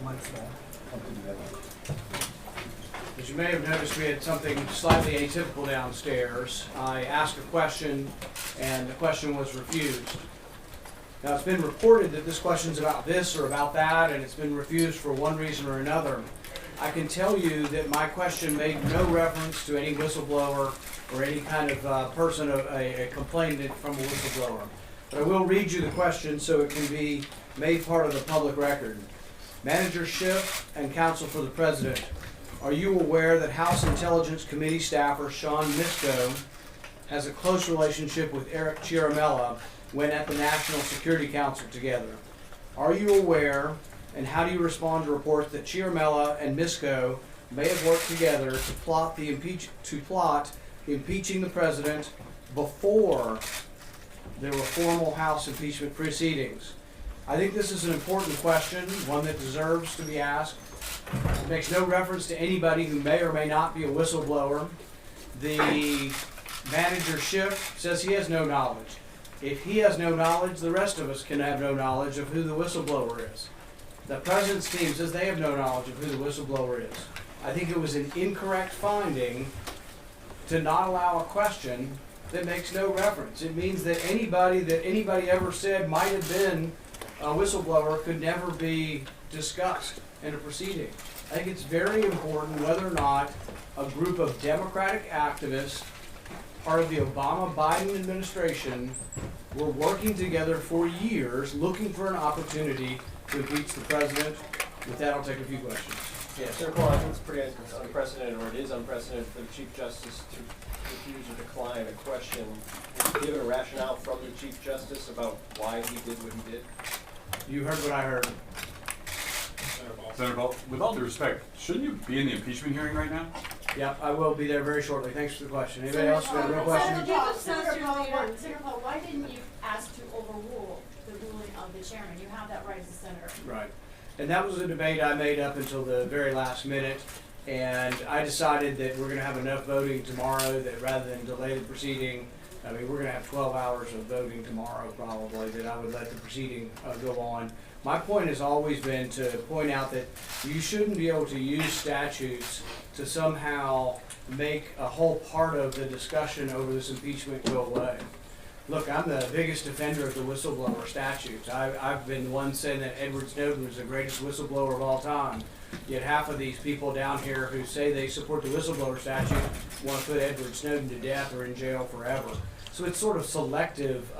amongst them. As you may have noticed, we had something slightly atypical downstairs. I asked a question, and the question was refused. Now, it's been reported that this question's about this or about that, and it's been refused for one reason or another. I can tell you that my question made no reference to any whistleblower or any kind of person, a complainant from a whistleblower. But I will read you the question so it can be made part of the public record. Manager Schiff and Counsel for the President, are you aware that House Intelligence Committee staffer Sean Misko has a close relationship with Eric Ciaramella when at the National Security Council together? Are you aware, and how do you respond to reports that Ciaramella and Misko may have worked together to plot impeaching the president before there were formal House impeachment proceedings? I think this is an important question, one that deserves to be asked. It makes no reference to anybody who may or may not be a whistleblower. The manager Schiff says he has no knowledge. If he has no knowledge, the rest of us can have no knowledge of who the whistleblower is. The president's team says they have no knowledge of who the whistleblower is. I think it was an incorrect finding to not allow a question that makes no reference. It means that anybody ever said might have been a whistleblower could never be discussed in a proceeding. I think it's very important whether or not a group of Democratic activists, part of the Obama-Biden administration, were working together for years looking for an opportunity to impeach the president. With that, I'll take a few questions. Yeah, Senator Paul, I think it's pretty unprecedented, or it is unprecedented for the Chief Justice to refuse or decline a question. Given a rationale from the Chief Justice about why he did what he did? You heard what I heard. Senator Paul, with all due respect, shouldn't you be in the impeachment hearing right now? Yep, I will be there very shortly. Thanks for the question. Anybody else got a real question? Senator Paul, why didn't you ask to overrule the ruling of the chairman? You have that right as a senator. Right. And that was a debate I made up until the very last minute. And I decided that we're going to have enough voting tomorrow that rather than delay the proceeding, I mean, we're going to have 12 hours of voting tomorrow probably, that I would let the proceeding go on. My point has always been to point out that you shouldn't be able to use statutes to somehow make a whole part of the discussion over this impeachment go away. Look, I'm the biggest defender of the whistleblower statutes. I've been the one saying that Edward Snowden was the greatest whistleblower of all time. Yet half of these people down here who say they support the whistleblower statute want to put Edward Snowden to death or in jail forever. So it's sort of selective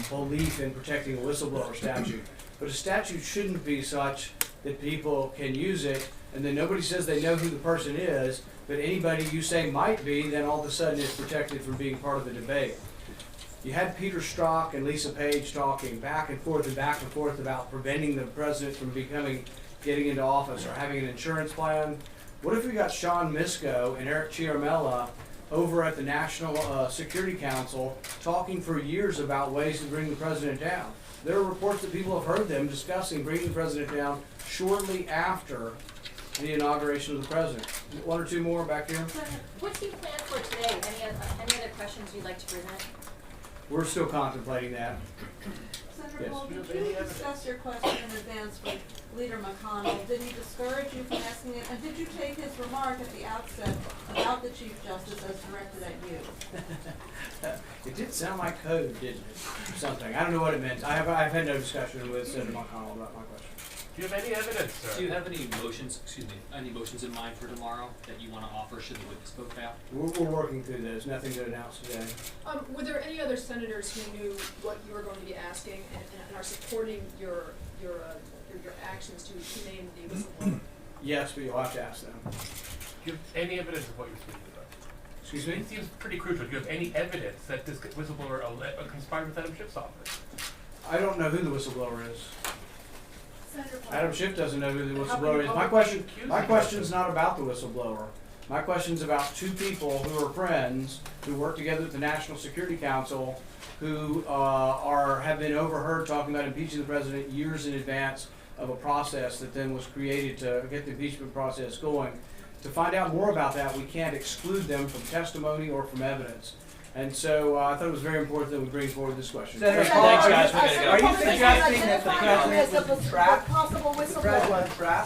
belief in protecting a whistleblower statute. But a statute shouldn't be such that people can use it and then nobody says they know who the person is, but anybody you say might be, then all of a sudden is protected from being part of the debate. You had Peter Strzok and Lisa Page talking back and forth about preventing the president from getting into office or having an insurance plan. What if we got Sean Misko and Eric Ciaramella over at the National Security Council talking for years about ways to bring the president down? There are reports that people have heard them discussing bringing the president down shortly after the inauguration of the president. One or two more back here. What do you plan for today? Any other questions you'd like to present? We're still contemplating that. Senator Yes. Paul, did you discuss your question in advance with Leader McConnell? Did he discourage you from asking it? And did you take his remark at the outset about the Chief Justice as directed at you? It did sound like code, didn't it? Something. I don't know what it meant. I've had no discussion with Senator McConnell about my question. Do you have any evidence, sir? Do you have any motions, any motions in mind for tomorrow that you want to offer should the witness vote fail? We're working through those. Nothing to announce today. Were there any other senators who knew what you were going to be asking and are supporting your actions to name the whistleblower? Yes, but you'll have to ask them. Do you have any evidence of what you're speaking about? Excuse me? It seems pretty crucial. Do you have any evidence that this whistleblower conspired with Adam Schiff's office? I don't know who the whistleblower is. Senator Paul. Adam Schiff doesn't know who the How whistleblower can is. you My accuse question's not about the whistleblower. My question's about two people who are friends who work together at the National Security Council who have been overheard talking about impeaching the president years in advance of a process that then was created to get the impeachment process going. To find out more about that, we can't exclude them from testimony or from evidence. And so I thought it was very important that we bring forward this question. Senator Thanks, Paul, guys. are you suggesting that the president was trapped? Possible whistleblower. one draft